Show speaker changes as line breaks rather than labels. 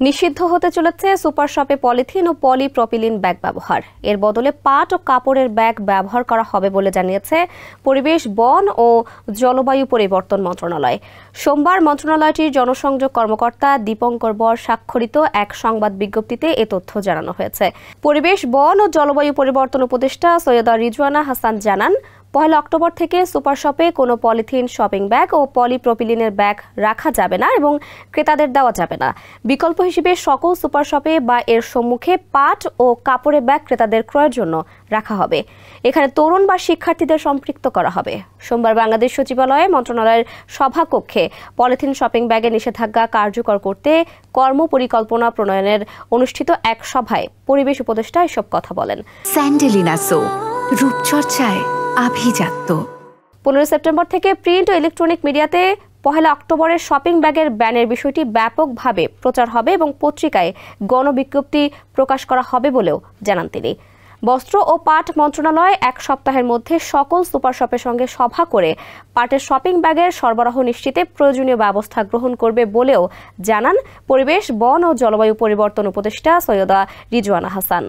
নিষিদ্ধ হতে চলেছে সুপার শপে পলিথিন ও পলিপ্রপিলিন ব্যাগ ব্যবহার। এর বদলে পাট ও কাপড়ের ব্যাগ ব্যবহার করা হবে বলে জানিয়েছে পরিবেশ, বন ও জলবায়ু পরিবর্তন মন্ত্রণালয়। সোমবার মন্ত্রণালয়টির জনসংযোগ কর্মকর্তা দীপঙ্কর বর স্বাক্ষরিত এক সংবাদ বিজ্ঞপ্তিতে এ তথ্য জানানো হয়েছে। পরিবেশ, বন ও জলবায়ু পরিবর্তন উপদেষ্টা সৈয়দা রিজওয়ানা হাসান জানান, 1 অক্টোবর থেকে সুপার শপে কোনো পলিথিন, শপিং ব্যাগ ও পলিপ্রপিলিনের ব্যাগ রাখা যাবে না এবং ক্রেতাদের দেওয়া যাবে না। বিকল্প হিসেবে সকল সুপার শপে বা এর সম্মুখে পাট ও কাপড়ের ব্যাগ ক্রেতাদের ক্রয়ের জন্য রাখা হবে। এখানে তরুণ বা শিক্ষার্থীদের সম্পৃক্ত করা হবে। সোমবার বাংলাদেশ সচিবালয়ে মন্ত্রণালয়ের সভাকক্ষে পলিথিন, শপিং ব্যাগের নিষেধাজ্ঞা কার্যকর করতে কর্মপরিকল্পনা প্রণয়নের অনুষ্ঠিত এক সভায় পরিবেশ উপদেষ্টা এসব কথা বলেন।
স্যান্ডেলিনা সো, রূপচর্চায় আভিজাত্য।
15 সেপ্টেম্বর থেকে প্রিন্ট ও ইলেকট্রনিক মিডিয়াতে 1 অক্টোবরের শপিং ব্যাগের ব্যানের বিষয়টি ব্যাপকভাবে প্রচার হবে এবং পত্রিকায় গণবিজ্ঞপ্তি প্রকাশ করা হবে বলেও জানান তিনি। বস্ত্র ও পাট মন্ত্রণালয় 1 সপ্তাহের মধ্যে সকল সুপার শপের সঙ্গে সভা করে পাটের শপিং ব্যাগের সরবরাহ নিশ্চিতে প্রয়োজনীয় ব্যবস্থা গ্রহণ করবে বলেও জানান পরিবেশ, বন ও জলবায়ু পরিবর্তন উপদেষ্টা সৈয়দা রিজওয়ানা হাসান।